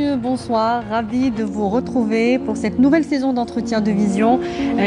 messieurs, bonsoir. Ravi de vous retrouver pour cette nouvelle saison d'entretien de vision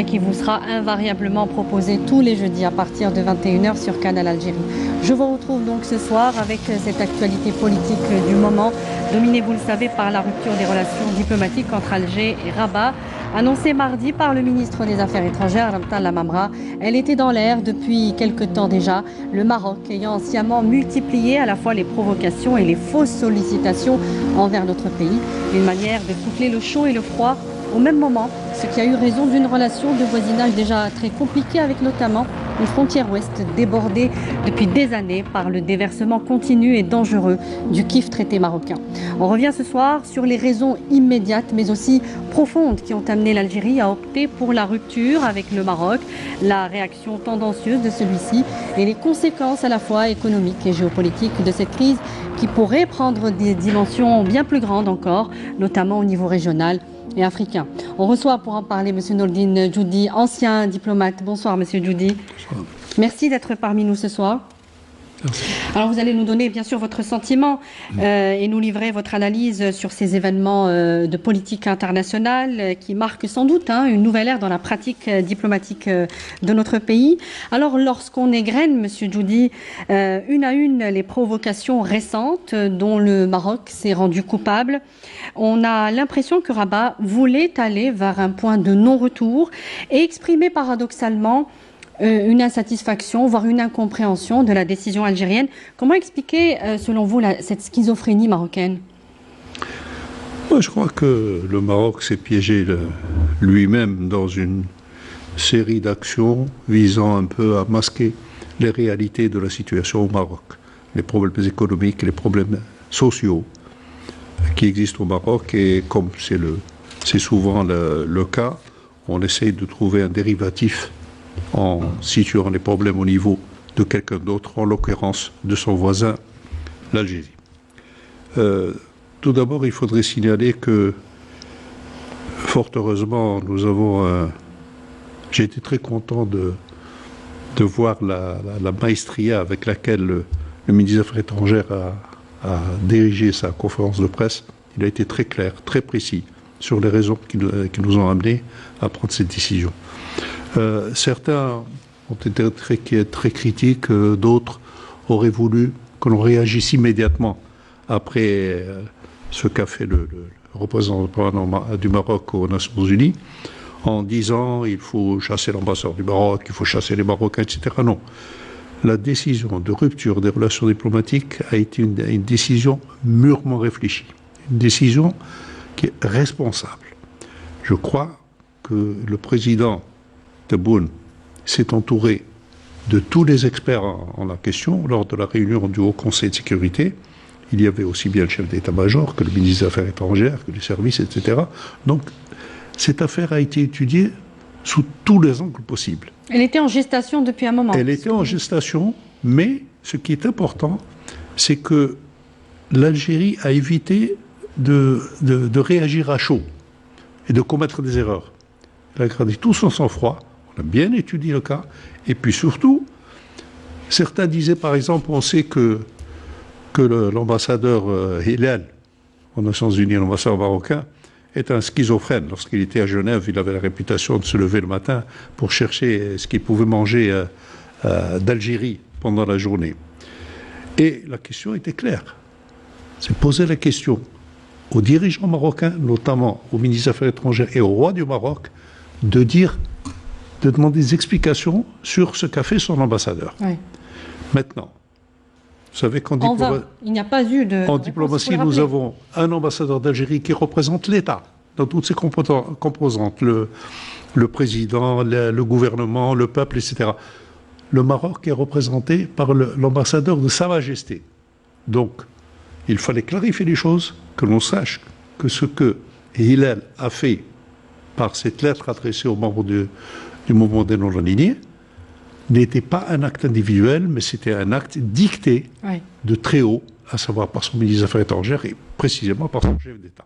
qui vous sera invariablement proposée tous les jeudis à partir de 21h sur Canal Algérie. Je vous retrouve donc ce soir avec cette actualité politique du moment, dominée, vous le savez, par la rupture des relations diplomatiques entre Alger et Rabat, annoncée mardi par le ministre des Affaires étrangères, Ramtan Lamamra. Elle était dans l'air depuis quelque temps déjà, le Maroc ayant sciemment multiplié à la fois les provocations et les fausses sollicitations envers notre pays, une manière de souffler le chaud et le froid au même moment, ce qui a eu raison d'une relation de voisinage déjà très compliquée avec notamment une frontière ouest débordée depuis des années par le déversement continu et dangereux du kiff traité marocain. On revient ce soir sur les raisons immédiates mais aussi profondes qui ont amené l'Algérie à opter pour la rupture avec le Maroc, la réaction tendancieuse de celui-ci et les conséquences à la fois économiques et géopolitiques de cette crise qui pourrait prendre des dimensions bien plus grandes encore, notamment au niveau régional et africain. On reçoit pour en parler M. Nourdine Djoudi, ancien diplomate. Bonsoir M. Djoudi. Bonsoir. Merci d'être parmi nous ce soir. Merci. Alors vous allez nous donner bien sûr votre sentiment et nous livrer votre analyse sur ces événements de politique internationale qui marquent sans doute une nouvelle ère dans la pratique diplomatique de notre pays. Alors lorsqu'on égrène, Monsieur Djoudi, une à une les provocations récentes dont le Maroc s'est rendu coupable, on a l'impression que Rabat voulait aller vers un point de non-retour et exprimer paradoxalement une insatisfaction, voire une incompréhension de la décision algérienne. Comment expliquer, selon vous, cette schizophrénie marocaine ? Moi, je crois que le Maroc s'est piégé lui-même dans une série d'actions visant un peu à masquer les réalités de la situation au Maroc, les problèmes économiques, les problèmes sociaux qui existent au Maroc. Et comme c'est souvent le cas, on essaye de trouver un dérivatif en situant les problèmes au niveau de quelqu'un d'autre, en l'occurrence de son voisin, l'Algérie. Tout d'abord, il faudrait signaler que, fort heureusement, j'ai été très content de voir la maestria avec laquelle le ministre des Affaires étrangères a dirigé sa conférence de presse. Il a été très clair, très précis sur les raisons qui nous ont amenés à prendre cette décision. Certains ont été très critiques, d'autres auraient voulu que l'on réagisse immédiatement après ce qu'a fait le représentant du Maroc aux Nations Unies, en disant il faut chasser l'ambassadeur du Maroc, il faut chasser les Marocains, etc. Non. La décision de rupture des relations diplomatiques a été une décision mûrement réfléchie, une décision qui est responsable. Je crois que le président Tebboune s'est entouré de tous les experts en la question lors de la réunion du Haut Conseil de sécurité. Il y avait aussi bien le chef d'état-major que le ministre des Affaires étrangères, que les services, etc. Donc, cette affaire a été étudiée sous tous les angles possibles. Elle était en gestation depuis un moment. Elle était en gestation, mais ce qui est important, c'est que l'Algérie a évité de réagir à chaud et de commettre des erreurs. Elle a gardé tout son sang-froid. On a bien étudié le cas. Et puis surtout, certains disaient par exemple, on sait que l'ambassadeur Hillel aux Nations Unies, l'ambassadeur marocain, est un schizophrène. Lorsqu'il était à Genève, il avait la réputation de se lever le matin pour chercher ce qu'il pouvait manger d'Algérie pendant la journée. Et la question était claire. C'est poser la question aux dirigeants marocains, notamment au ministre des Affaires étrangères et au roi du Maroc, de demander des explications sur ce qu'a fait son ambassadeur. Oui. Maintenant, vous savez qu'en il n'y a pas eu de... En diplomatie, nous avons un ambassadeur d'Algérie qui représente l'État dans toutes ses composantes, le président, le gouvernement, le peuple, etc. Le Maroc est représenté par l'ambassadeur de Sa Majesté. Donc, il fallait clarifier les choses, que l'on sache que ce que Hillel a fait par cette lettre adressée aux membres du mouvement des non-alignés n'était pas un acte individuel, mais c'était un acte dicté de très haut, à savoir par son ministre des Affaires étrangères et précisément par son chef d'État.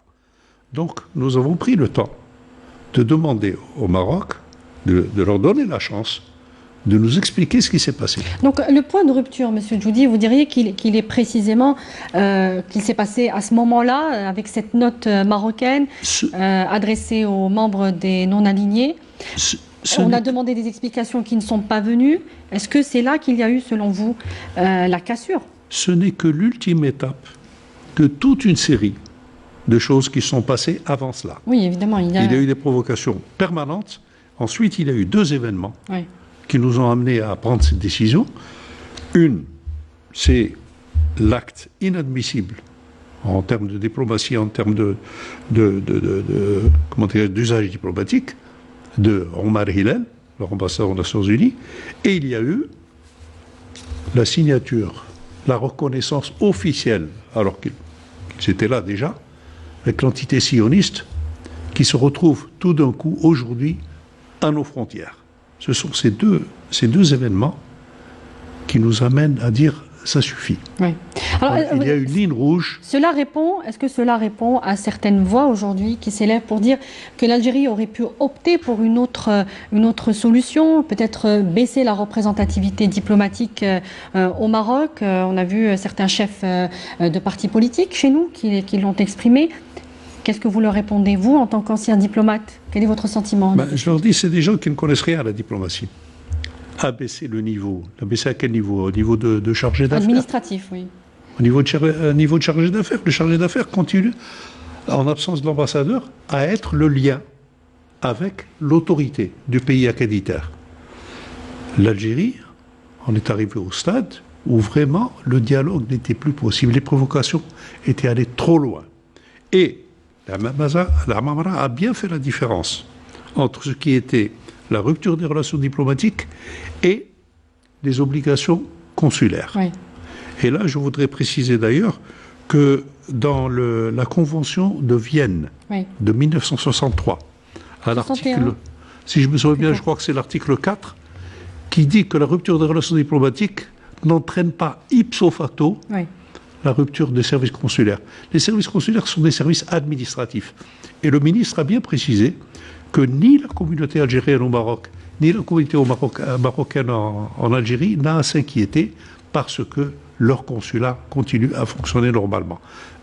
Donc, nous avons pris le temps de demander au Maroc de leur donner la chance de nous expliquer ce qui s'est passé. Donc le point de rupture, Monsieur Djoudi, vous diriez qu'il est précisément, qu'il s'est passé à ce moment-là, avec cette note marocaine adressée aux membres des non-alignés. On a demandé des explications qui ne sont pas venues. Est-ce que c'est là qu'il y a eu, selon vous, la cassure? Ce n'est que l'ultime étape de toute une série de choses qui sont passées avant cela. Oui, évidemment. Il y a eu des provocations permanentes. Ensuite, il y a eu deux événements qui nous ont amenés à prendre cette décision. Une, c'est l'acte inadmissible en termes de diplomatie, en termes d'usage diplomatique de Omar Hillel, leur ambassadeur aux Nations Unies, et il y a eu la signature, la reconnaissance officielle, alors qu'ils étaient là déjà, avec l'entité sioniste, qui se retrouve tout d'un coup aujourd'hui à nos frontières. Ce sont ces deux événements qui nous amènent à dire ça suffit. Oui. Alors, il y a une ligne rouge. Est-ce que cela répond à certaines voix aujourd'hui qui s'élèvent pour dire que l'Algérie aurait pu opter pour une autre solution, peut-être baisser la représentativité diplomatique au Maroc? On a vu certains chefs de partis politiques chez nous qui l'ont exprimé. Qu'est-ce que vous leur répondez, vous, en tant qu'ancien diplomate? Quel est votre sentiment? Je leur dis, c'est des gens qui ne connaissent rien à la diplomatie. Abaisser le niveau. Abaisser à quel niveau? Au niveau de chargé d'affaires? Administratif, oui. Au niveau de chargé d'affaires. Le chargé d'affaires continue, en absence de l'ambassadeur, à être le lien avec l'autorité du pays accréditaire. L'Algérie, on est arrivé au stade où vraiment le dialogue n'était plus possible. Les provocations étaient allées trop loin. Et la Mamara a bien fait la différence entre ce qui était la rupture des relations diplomatiques et les obligations consulaires. Oui. Et là, je voudrais préciser d'ailleurs que dans la Convention de Vienne de 1963, à l'article, si je me souviens bien, je crois que c'est l'article 4, qui dit que la rupture des relations diplomatiques n'entraîne pas ipso facto la rupture des services consulaires. Les services consulaires sont des services administratifs. Et le ministre a bien précisé que ni la communauté algérienne au Maroc, ni la communauté marocaine en Algérie n'a à s'inquiéter parce que leur consulat continue à fonctionner normalement.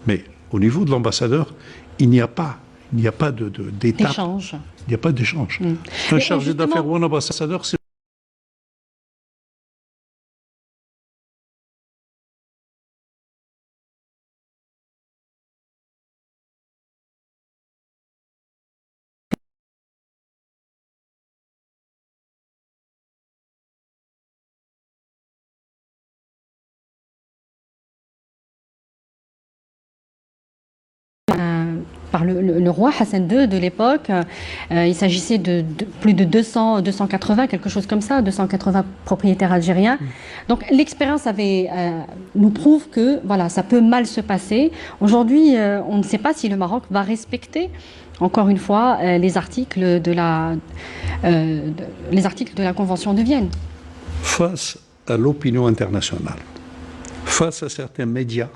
Mais au niveau de l'ambassadeur, il n'y a pas d'étape. Il n'y a pas d'échange. Un chargé d'affaires ou un ambassadeur, c'est par le roi Hassan II de l'époque. Il s'agissait de plus de 280, quelque chose comme ça, 280 propriétaires algériens. Donc l'expérience nous prouve que voilà, ça peut mal se passer. Aujourd'hui, on ne sait pas si le Maroc va respecter, encore une fois, les articles de la Convention de Vienne. Face à l'opinion internationale, face à certains médias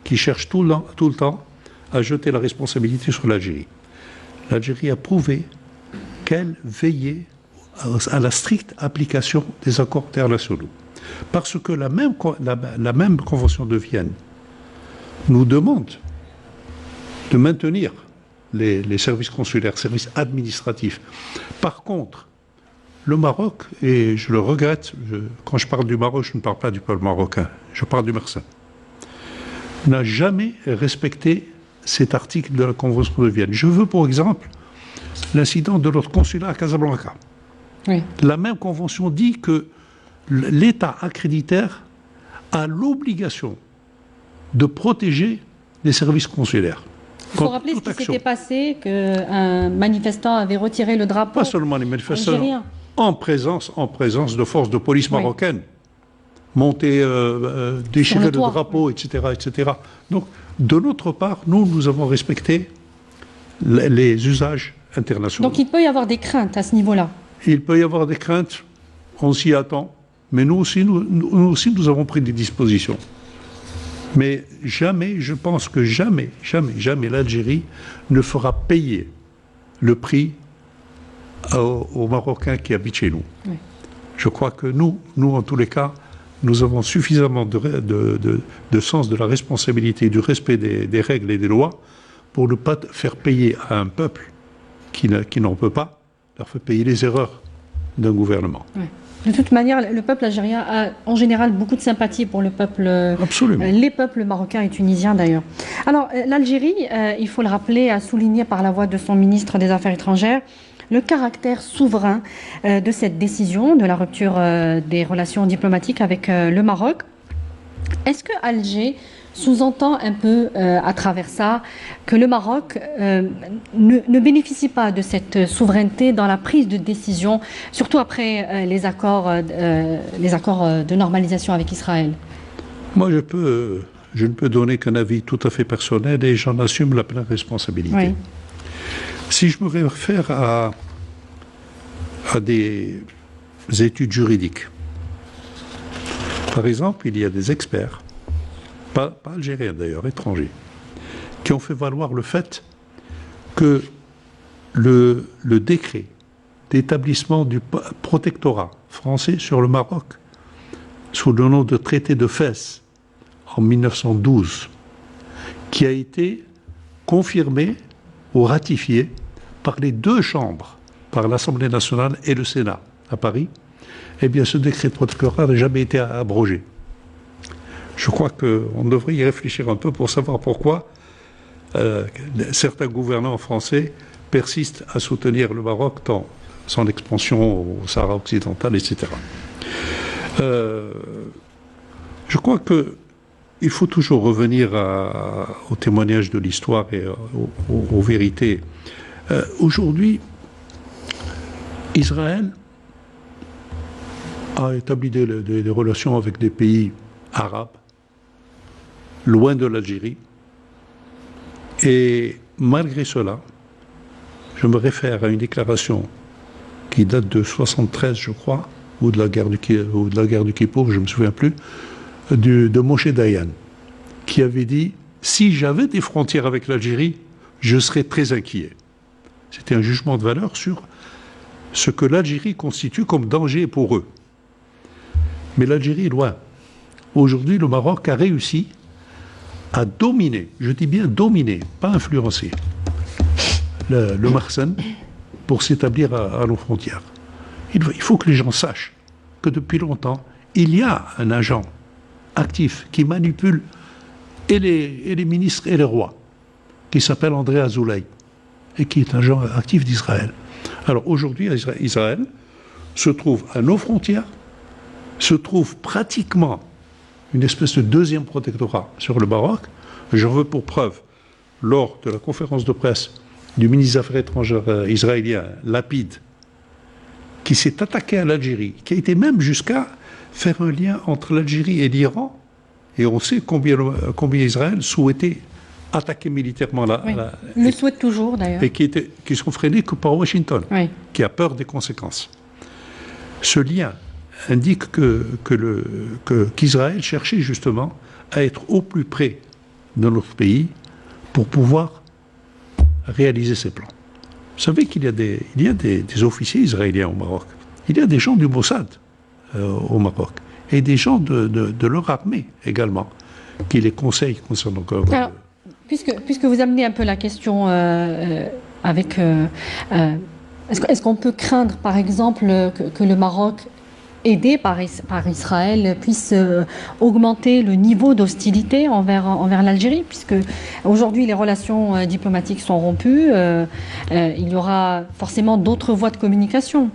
qui cherchent tout le temps à jeter la responsabilité sur l'Algérie. L'Algérie a prouvé qu'elle veillait à la stricte application des accords internationaux. Parce que la même Convention de Vienne nous demande de maintenir les services consulaires, services administratifs. Par contre, le Maroc, et je le regrette, quand je parle du Maroc, je ne parle pas du peuple marocain, je parle du Mersin, n'a jamais respecté cet article de la Convention de Vienne. Je veux, pour exemple, l'incident de notre consulat à Casablanca. Oui. La même convention dit que l'État accréditaire a l'obligation de protéger les services consulaires. Il faut rappeler ce qui s'était passé, qu'un manifestant avait retiré le drapeau. Pas seulement les manifestants, algérien. en présence de forces de police marocaines, monter, déchirer le drapeau, etc., etc. Donc, de notre part, nous avons respecté les usages internationaux. Donc il peut y avoir des craintes à ce niveau-là. Il peut y avoir des craintes, on s'y attend, mais nous aussi, nous avons pris des dispositions. Mais jamais, je pense que jamais l'Algérie ne fera payer le prix aux Marocains qui habitent chez nous. Oui. Je crois que nous, en tous les cas, nous avons suffisamment de sens de la responsabilité, du respect des règles et des lois pour ne pas faire payer à un peuple qui n'en peut pas, leur faire payer les erreurs d'un gouvernement. Ouais. De toute manière, le peuple algérien a en général beaucoup de sympathie pour le peuple, Absolument. Les peuples marocains et tunisiens d'ailleurs. Alors, l'Algérie, il faut le rappeler, a souligné par la voix de son ministre des Affaires étrangères le caractère souverain de cette décision, de la rupture des relations diplomatiques avec le Maroc. Est-ce que Alger sous-entend un peu à travers ça que le Maroc ne bénéficie pas de cette souveraineté dans la prise de décision, surtout après les accords de normalisation avec Israël? Moi, je ne peux donner qu'un avis tout à fait personnel et j'en assume la pleine responsabilité. Oui. Si je me réfère à des études juridiques, par exemple, il y a des experts, pas algériens d'ailleurs, étrangers, qui ont fait valoir le fait que le décret d'établissement du protectorat français sur le Maroc, sous le nom de traité de Fès, en 1912, qui a été confirmé ou ratifié par les deux chambres, par l'Assemblée nationale et le Sénat à Paris, eh bien ce décret de protectorat n'a jamais été abrogé. Je crois qu'on devrait y réfléchir un peu pour savoir pourquoi certains gouvernants français persistent à soutenir le Maroc dans son expansion au Sahara occidental, etc. Je crois qu'il faut toujours revenir au témoignage de l'histoire et aux vérités. Aujourd'hui, Israël a établi des relations avec des pays arabes, loin de l'Algérie. Et malgré cela, je me réfère à une déclaration qui date de 1973, je crois, ou de la guerre du Kippour, je ne me souviens plus, de Moshe Dayan, qui avait dit « Si j'avais des frontières avec l'Algérie, je serais très inquiet ». C'était un jugement de valeur sur ce que l'Algérie constitue comme danger pour eux. Mais l'Algérie est loin. Aujourd'hui, le Maroc a réussi à dominer, je dis bien dominer, pas influencer, le Marsan pour s'établir à nos frontières. Il faut que les gens sachent que depuis longtemps, il y a un agent actif qui manipule et les ministres et les rois, qui s'appelle André Azoulay, et qui est un agent actif d'Israël. Alors aujourd'hui, Israël se trouve à nos frontières, se trouve pratiquement une espèce de deuxième protectorat sur le Maroc. J'en veux pour preuve, lors de la conférence de presse du ministre des Affaires étrangères israélien, Lapid, qui s'est attaqué à l'Algérie, qui a été même jusqu'à faire un lien entre l'Algérie et l'Iran, et on sait combien Israël souhaitait attaquer militairement il le souhaite toujours d'ailleurs. Et qui sont freinés que par Washington, oui. Qui a peur des conséquences. Ce lien indique qu'Israël cherchait justement à être au plus près de notre pays pour pouvoir réaliser ses plans. Vous savez qu'il y a des officiers israéliens au Maroc. Il y a des gens du Mossad au Maroc. Et des gens de leur armée également, qui les conseillent concernant... Alors, puisque vous amenez un peu la question avec... est-ce qu'on peut craindre, par exemple, que le Maroc, aidé par Israël, puisse augmenter le niveau d'hostilité envers l'Algérie, puisque aujourd'hui les relations diplomatiques sont rompues, il y aura forcément d'autres voies de communication.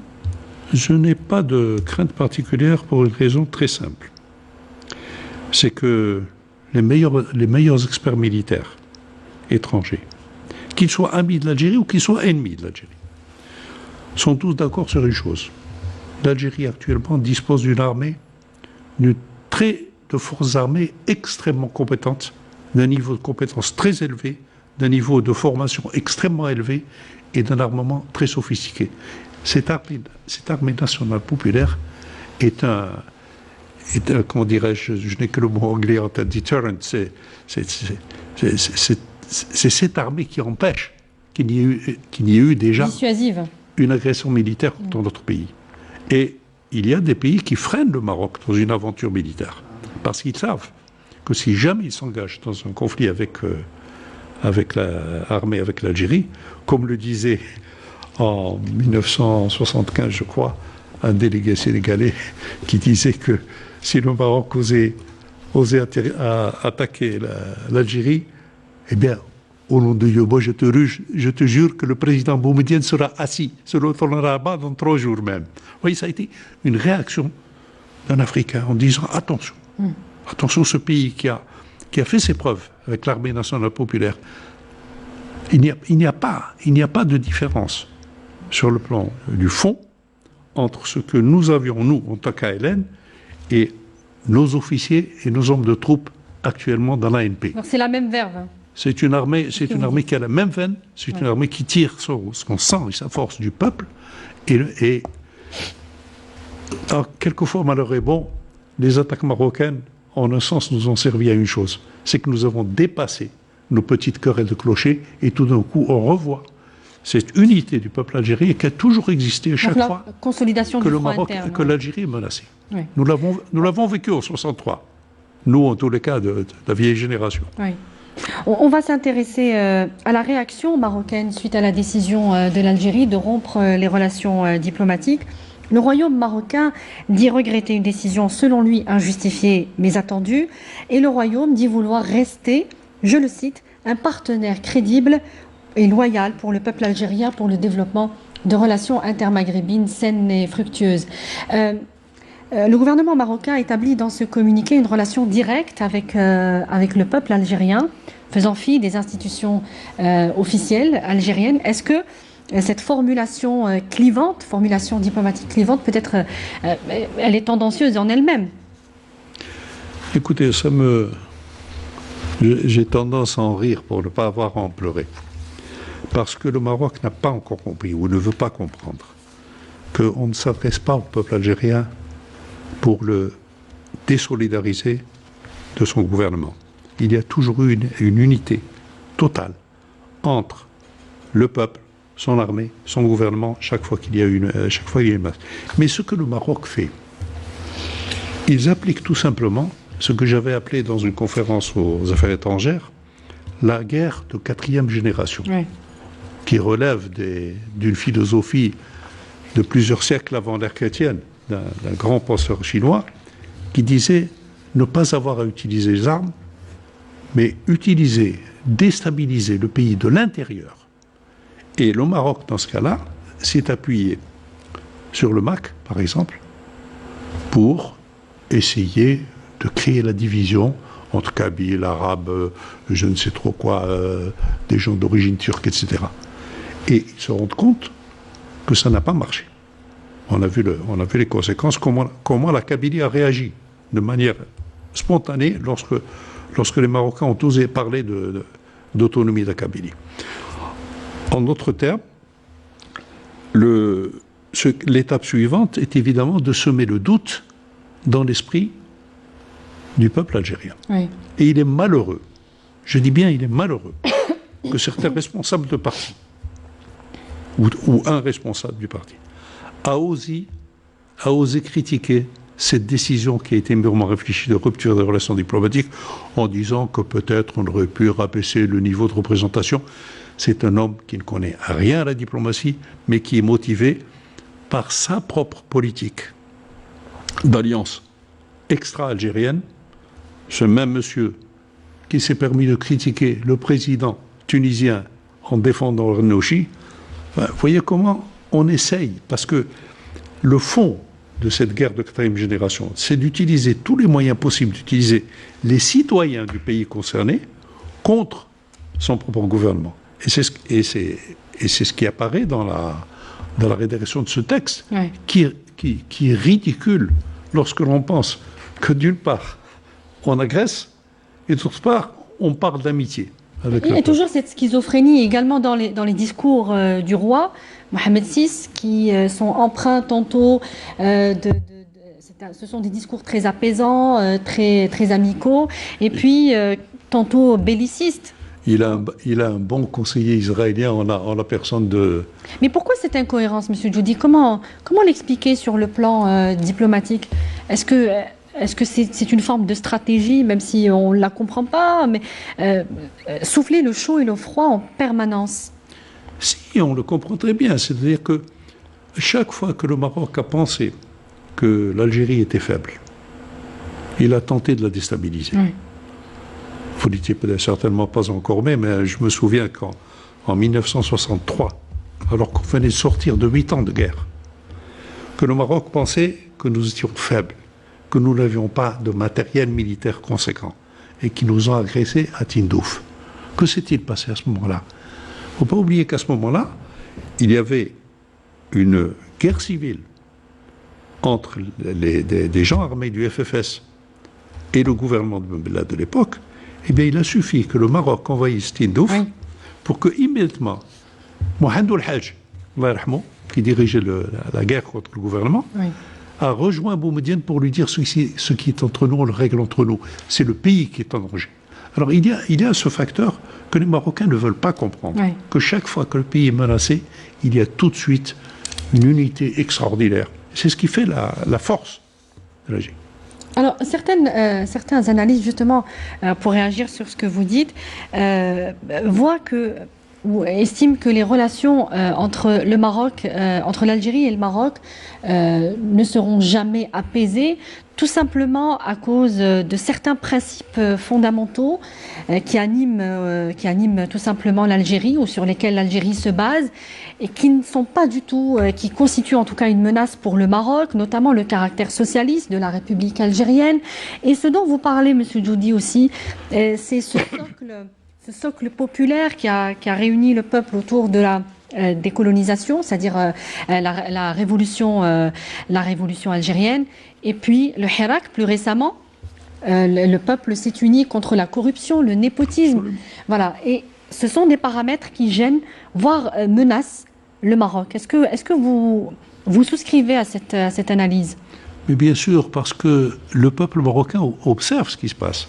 Je n'ai pas de crainte particulière pour une raison très simple. C'est que les meilleurs experts militaires étrangers, qu'ils soient amis de l'Algérie ou qu'ils soient ennemis de l'Algérie, sont tous d'accord sur une chose. L'Algérie actuellement dispose d'une armée, de forces armées extrêmement compétentes, d'un niveau de compétence très élevé, d'un niveau de formation extrêmement élevé et d'un armement très sophistiqué. Cette armée nationale populaire est un comment dirais-je, je n'ai que le mot anglais en tête, deterrent, c'est cette armée qui empêche qu'il n'y ait eu déjà dissuasive. Une agression militaire dans notre pays. Et il y a des pays qui freinent le Maroc dans une aventure militaire. Parce qu'ils savent que si jamais ils s'engagent dans un conflit avec l'armée, avec l'Algérie, comme le disait en 1975, je crois, un délégué sénégalais qui disait que si le Maroc osait attaquer l'Algérie, eh bien, au nom de Dieu, moi je te jure que le président Boumedienne sera assis, se retournera bas dans 3 jours même. Vous voyez, ça a été une réaction d'un Africain en disant attention, attention, ce pays qui a fait ses preuves avec l'armée nationale populaire, il n'y a pas de différence sur le plan du fond entre ce que nous avions, nous, en tant qu'ALN, et nos officiers et nos hommes de troupes actuellement dans l'ANP. Donc c'est la même verve. C'est une armée qui a la même veine, c'est une armée qui tire son sang et sa force du peuple. Alors, quelquefois, malheur est bon, les attaques marocaines, en un sens, nous ont servi à une chose, c'est que nous avons dépassé nos petites querelles de clocher et tout d'un coup, on revoit cette unité du peuple algérien qui a toujours existé à chaque fois consolidation que du le front Maroc, interne, que l'Algérie est menacée. Oui. Nous l'avons vécu en 63. Nous, en tous les cas, de la vieille génération. Oui. On va s'intéresser à la réaction marocaine suite à la décision de l'Algérie de rompre les relations diplomatiques. Le royaume marocain dit regretter une décision selon lui injustifiée mais attendue, et le royaume dit vouloir rester, je le cite, un partenaire crédible et loyal pour le peuple algérien pour le développement de relations intermaghrébines saines et fructueuses. Le gouvernement marocain établit dans ce communiqué une relation directe avec le peuple algérien, faisant fi des institutions officielles algériennes. Est-ce que cette formulation clivante, formulation diplomatique clivante, peut-être elle est tendancieuse en elle-même? Écoutez, j'ai tendance à en rire pour ne pas avoir à en pleurer. Parce que le Maroc n'a pas encore compris, ou ne veut pas comprendre, qu'on ne s'adresse pas au peuple algérien pour le désolidariser de son gouvernement. Il y a toujours eu une unité totale entre le peuple, son armée, son gouvernement, chaque fois qu'il y a une masse. Mais ce que le Maroc fait, ils appliquent tout simplement ce que j'avais appelé dans une conférence aux affaires étrangères la guerre de 4e génération, oui, qui relève d'une philosophie de plusieurs siècles avant l'ère chrétienne, d'un grand penseur chinois, qui disait ne pas avoir à utiliser les armes, mais déstabiliser le pays de l'intérieur. Et le Maroc, dans ce cas-là, s'est appuyé sur le MAC, par exemple, pour essayer de créer la division entre Kabyles, Arabes, je ne sais trop quoi, des gens d'origine turque, etc. Et ils se rendent compte que ça n'a pas marché. On a vu les conséquences, comment la Kabylie a réagi de manière spontanée lorsque les Marocains ont osé parler d'autonomie de la Kabylie. En d'autres termes, l'étape suivante est évidemment de semer le doute dans l'esprit du peuple algérien. Oui. Et il est malheureux, je dis bien il est malheureux, que certains responsables de parti, ou un responsable du parti, a osé critiquer cette décision qui a été mûrement réfléchie de rupture des relations diplomatiques en disant que peut-être on aurait pu rabaisser le niveau de représentation. C'est un homme qui ne connaît rien à la diplomatie, mais qui est motivé par sa propre politique d'alliance extra-algérienne. Ce même monsieur qui s'est permis de critiquer le président tunisien en défendant Rennouchi, vous voyez comment on essaye, parce que le fond de cette guerre de 4e génération, c'est d'utiliser tous les moyens possibles, d'utiliser les citoyens du pays concerné contre son propre gouvernement. Et c'est ce qui apparaît dans la rédaction de ce texte, oui, qui est ridicule lorsque l'on pense que d'une part, on agresse, et d'autre part, on parle d'amitié. Il y a toujours cette schizophrénie également dans les discours du roi, Mohamed VI, qui sont empreints tantôt ce sont des discours très apaisants, très amicaux, et puis tantôt bellicistes. il a un bon conseiller israélien en la personne de... Mais pourquoi cette incohérence, Monsieur Djoudi? Comment l'expliquer sur le plan diplomatique? Est-ce que c'est une forme de stratégie, même si on ne la comprend pas, mais souffler le chaud et le froid en permanence? Si, on le comprend très bien. C'est-à-dire que chaque fois que le Maroc a pensé que l'Algérie était faible, il a tenté de la déstabiliser. Oui. Vous n'étiez peut-être certainement pas encore né, mais je me souviens qu'en 1963, alors qu'on venait de sortir de 8 ans de guerre, que le Maroc pensait que nous étions faibles, que nous n'avions pas de matériel militaire conséquent, et qui nous ont agressés à Tindouf. Que s'est-il passé à ce moment-là? Il ne faut pas oublier qu'à ce moment-là, il y avait une guerre civile entre des gens armés du FFS et le gouvernement de Mbella de l'époque. Eh bien, il a suffi que le Maroc envahisse Tindouf pour que, immédiatement, Mohamed El Hadj, qui dirigeait la guerre contre le gouvernement, a rejoint Boumedienne pour lui dire ce qui est entre nous, on le règle entre nous. C'est le pays qui est en danger. Alors, il y a ce facteur que les Marocains ne veulent pas comprendre. Que chaque fois que le pays est menacé, il y a tout de suite une unité extraordinaire. C'est ce qui fait la force de l'Algérie. Alors, certains analystes, justement, pour réagir sur ce que vous dites, voient ou estiment que les relations entre le Maroc, entre l'Algérie et le Maroc, ne seront jamais apaisées, tout simplement à cause de certains principes fondamentaux qui animent tout simplement l'Algérie, ou sur lesquels l'Algérie se base, et qui ne sont pas du tout, qui constituent en tout cas une menace pour le Maroc, notamment le caractère socialiste de la République algérienne. Et ce dont vous parlez, Monsieur Djoudi, aussi, c'est ce socle populaire qui a réuni le peuple autour de la décolonisation, c'est-à-dire la révolution algérienne, et puis le Hirak, plus récemment, le peuple s'est uni contre la corruption, le népotisme. Voilà. Et ce sont des paramètres qui gênent, voire menacent le Maroc. Est-ce que vous souscrivez à cette analyse? Mais bien sûr, parce que le peuple marocain observe ce qui se passe.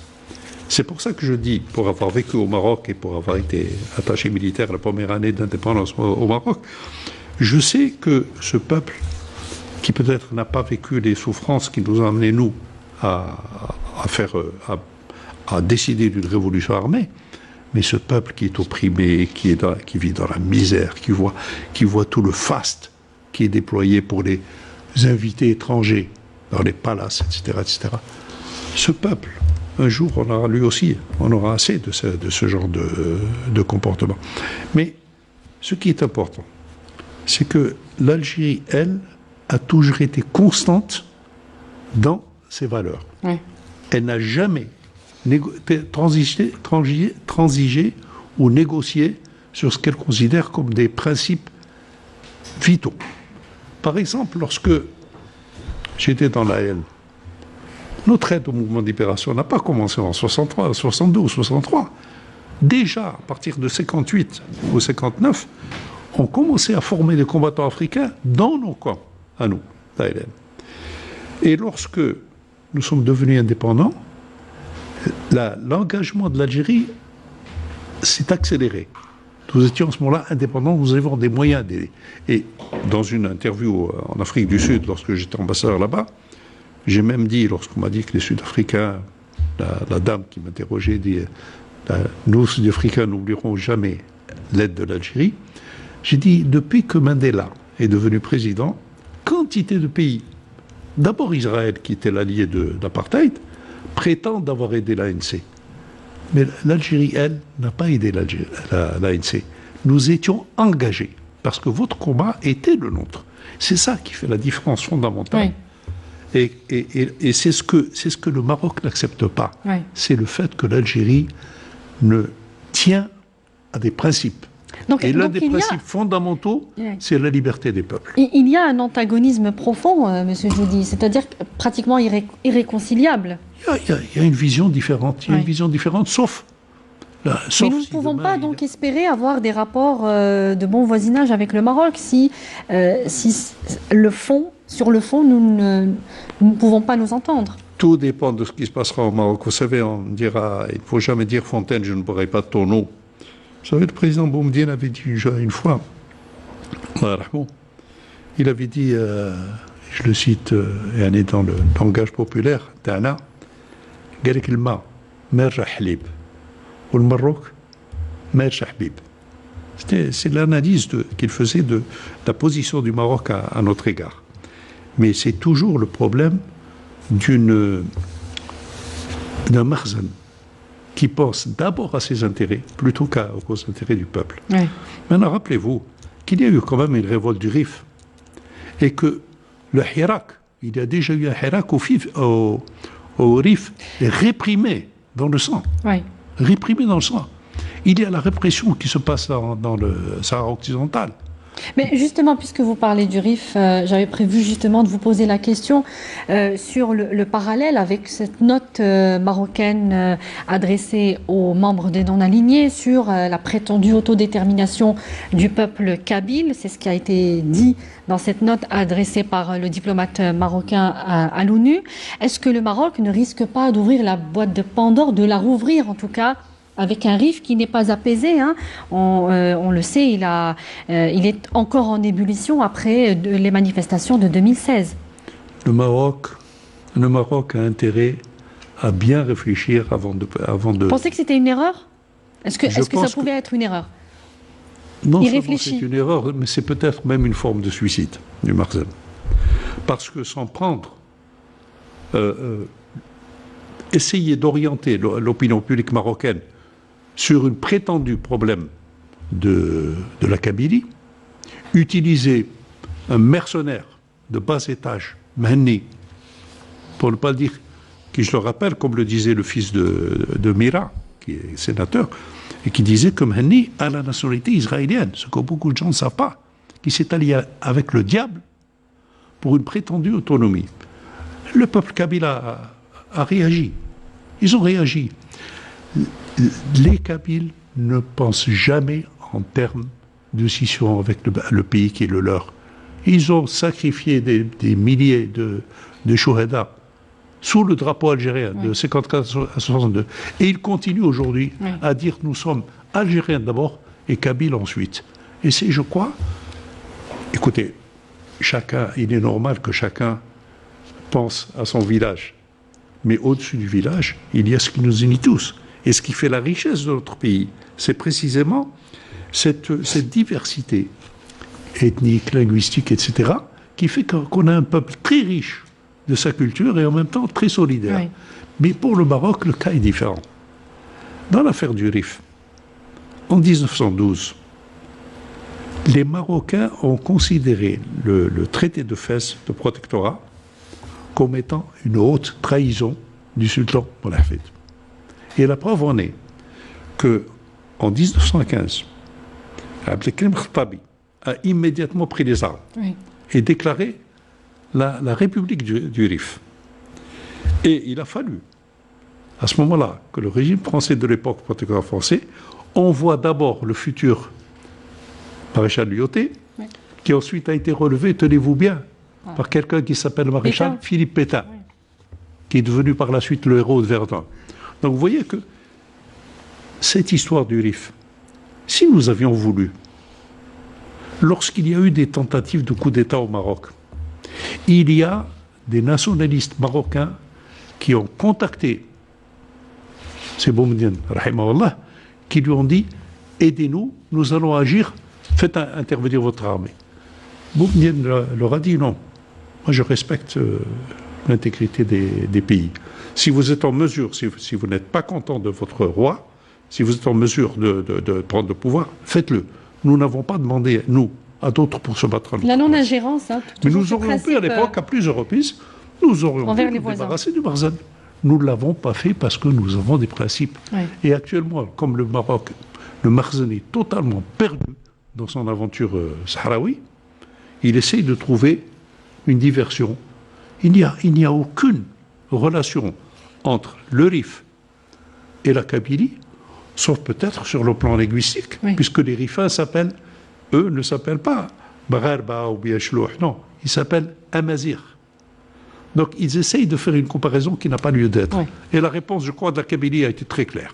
C'est pour ça que je dis, pour avoir vécu au Maroc et pour avoir été attaché militaire la première année d'indépendance au Maroc, je sais que ce peuple, qui peut-être n'a pas vécu les souffrances qui nous ont amenés, nous, à décider d'une révolution armée, mais ce peuple qui est opprimé, qui vit dans la misère, qui voit tout le faste qui est déployé pour les invités étrangers dans les palaces, etc., ce peuple, un jour, on aura assez de ce genre de comportement. Mais ce qui est important, c'est que l'Algérie, elle, a toujours été constante dans ses valeurs. Elle n'a jamais transigé ou négocié sur ce qu'elle considère comme des principes vitaux. Par exemple, lorsque j'étais dans la haine, notre aide au mouvement de libération n'a pas commencé en 63, 72, 63. Déjà, à partir de 58 ou 59, on commençait à former des combattants africains dans nos camps, à nous, l'ALN. Et lorsque nous sommes devenus indépendants, l'engagement de l'Algérie s'est accéléré. Nous étions à ce moment-là indépendants, nous avions des moyens d'aider. Et dans une interview en Afrique du Sud, lorsque j'étais ambassadeur là-bas, j'ai même dit, lorsqu'on m'a dit que les Sud-Africains, la dame qui m'interrogeait dit nous, Sud-Africains, n'oublierons jamais l'aide de l'Algérie. J'ai dit, depuis que Mandela est devenu président, quantité de pays, d'abord Israël, qui était l'allié de l'apartheid, prétendent avoir aidé l'ANC. Mais l'Algérie, elle, n'a pas aidé l'ANC. Nous étions engagés, parce que votre combat était le nôtre. C'est ça qui fait la différence fondamentale. Oui. Et c'est ce que le Maroc n'accepte pas. Oui. C'est le fait que l'Algérie ne tient à des principes. Et l'un des principes fondamentaux, c'est la liberté des peuples. Il y a un antagonisme profond, Monsieur Djoudi, c'est-à-dire pratiquement irréconciliable. Il y a une vision différente. Il y a une vision différente, sauf mais nous ne pouvons pas donc espérer avoir des rapports de bon voisinage avec le Maroc si sur le fond, nous ne pouvons pas nous entendre. Tout dépend de ce qui se passera au Maroc. Vous savez, on dira, il ne faut jamais dire Fontaine, je ne boirai pas de ton eau. Vous savez, le président Boumediene avait dit une fois, il avait dit, je le cite, et dans le langage populaire, Tana, قال لك الماء ما يرجع حليب والمروك ما يرجع حبيب. C'est l'analyse qu'il faisait de la position du Maroc à notre égard. Mais c'est toujours le problème d'un Makhzen qui pense d'abord à ses intérêts plutôt qu'aux intérêts du peuple. Oui. Maintenant, rappelez-vous qu'il y a eu quand même une révolte du Rif et que le Hirak, il y a déjà eu un Hirak au Rif réprimé dans le sang. Oui. Réprimé dans le sang. Il y a la répression qui se passe dans le Sahara occidental. Mais justement, puisque vous parlez du Rif, j'avais prévu justement de vous poser la question sur le parallèle avec cette note marocaine adressée aux membres des non-alignés sur la prétendue autodétermination du peuple kabyle. C'est ce qui a été dit dans cette note adressée par le diplomate marocain à l'ONU. Est-ce que le Maroc ne risque pas d'ouvrir la boîte de Pandore, de la rouvrir en tout cas, avec un Rif qui n'est pas apaisé, hein. On le sait, il est encore en ébullition après les manifestations de 2016. Le Maroc a intérêt à bien réfléchir avant de... Vous pensez que c'était une erreur? Est-ce que ça pouvait être une erreur? Non seulement c'est une erreur, mais c'est peut-être même une forme de suicide du Makhzen. Parce que sans prendre... essayer d'orienter l'opinion publique marocaine sur un prétendu problème de la Kabylie, utiliser un mercenaire de bas étage, Mhenni, pour ne pas dire, qui je le rappelle, comme le disait le fils de Mira, qui est sénateur, et qui disait que Mhenni a la nationalité israélienne, ce que beaucoup de gens ne savent pas, qui s'est allié avec le diable pour une prétendue autonomie. Le peuple kabyle a réagi. Ils ont réagi. Les Kabyles ne pensent jamais en termes de scission avec le pays qui est le leur. Ils ont sacrifié des milliers de chouhada sous le drapeau algérien de 54 à 62. Et ils continuent aujourd'hui à dire nous sommes Algériens d'abord et Kabyles ensuite. Et c'est, je crois, écoutez, il est normal que chacun pense à son village. Mais au-dessus du village, il y a ce qui nous unit tous. Et ce qui fait la richesse de notre pays, c'est précisément cette diversité ethnique, linguistique, etc., qui fait qu'on a un peuple très riche de sa culture et en même temps très solidaire. Oui. Mais pour le Maroc, le cas est différent. Dans l'affaire du Rif, en 1912, les Marocains ont considéré le traité de Fès, de protectorat, comme étant une haute trahison du sultan Moulahfid. Et la preuve en est qu'en 1915, Abdelkrim Khattabi a immédiatement pris les armes et déclaré la République du Rif. Et il a fallu, à ce moment-là, que le régime français de l'époque, protectorat français, envoie d'abord le futur maréchal Lyautey, qui ensuite a été relevé, tenez-vous bien, par quelqu'un qui s'appelle le maréchal Philippe Pétain, qui est devenu par la suite le héros de Verdun. Donc vous voyez que cette histoire du Rif, si nous avions voulu, lorsqu'il y a eu des tentatives de coup d'État au Maroc, il y a des nationalistes marocains qui ont contacté c'est Boumediene, rahimahullah, qui lui ont dit « Aidez-nous, nous allons agir, faites intervenir votre armée ». Boumediene leur a dit « Non, moi je respecte l'intégrité des pays. Si vous êtes en mesure, si vous n'êtes pas content de votre roi, si vous êtes en mesure de prendre le pouvoir, faites-le. Nous n'avons pas demandé, nous, à d'autres pour se battre. La non-ingérence. Hein, mais nous aurions pu, à l'époque, à plusieurs reprises, nous aurions pu nous débarrasser du Makhzen. Nous ne l'avons pas fait parce que nous avons des principes. Oui. Et actuellement, comme le Maroc, le Makhzen est totalement perdu dans son aventure sahraoui, il essaye de trouver une diversion. Il n'y a aucune relation entre le Rif et la Kabylie, sauf peut-être sur le plan linguistique, puisque les Rifins s'appellent, eux ne s'appellent pas Bagharba ou Biachlouh, non, ils s'appellent Amazir. Donc ils essayent de faire une comparaison qui n'a pas lieu d'être. Et la réponse, je crois, de la Kabylie a été très claire.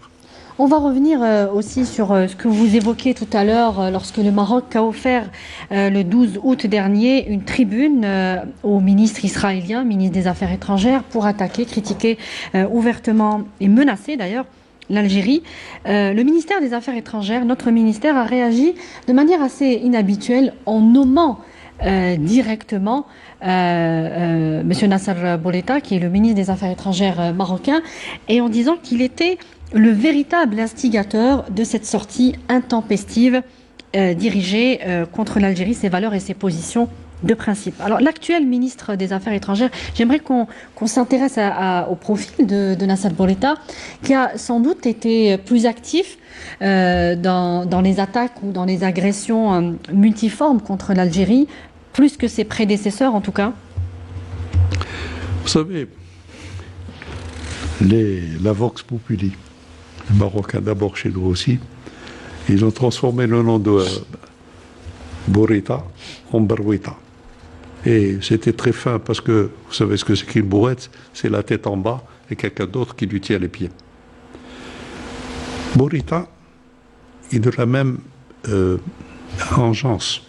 On va revenir aussi sur ce que vous évoquiez tout à l'heure lorsque le Maroc a offert le 12 août dernier une tribune au ministre israélien, ministre des Affaires étrangères, pour attaquer, critiquer ouvertement et menacer d'ailleurs l'Algérie. Le ministère des Affaires étrangères, notre ministère, a réagi de manière assez inhabituelle en nommant directement M. Nasser Bourita, qui est le ministre des Affaires étrangères marocain, et en disant qu'il était le véritable instigateur de cette sortie intempestive dirigée contre l'Algérie, ses valeurs et ses positions de principe. Alors, l'actuel ministre des Affaires étrangères, j'aimerais qu'on s'intéresse au profil de Nasser Bourita, qui a sans doute été plus actif dans les attaques ou dans les agressions multiformes contre l'Algérie, plus que ses prédécesseurs en tout cas. Vous savez, la Vox Populi, les Marocains d'abord chez nous aussi, ils ont transformé le nom de Bourita en Barouita. Et c'était très fin parce que, vous savez ce que c'est qu'une bourrette? C'est la tête en bas et quelqu'un d'autre qui lui tient les pieds. Bourita, il a la même engeance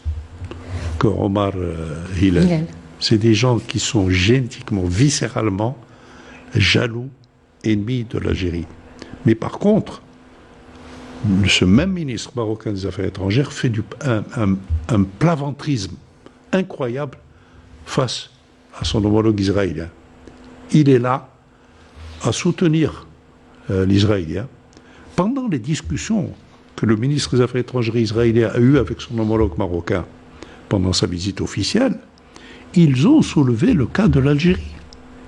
que Omar Hillel. C'est des gens qui sont génétiquement, viscéralement jaloux, ennemis de l'Algérie. Mais par contre, ce même ministre marocain des Affaires étrangères fait un plaventrisme incroyable face à son homologue israélien. Il est là à soutenir l'Israélien. Pendant les discussions que le ministre des Affaires étrangères israélien a eues avec son homologue marocain pendant sa visite officielle, ils ont soulevé le cas de l'Algérie.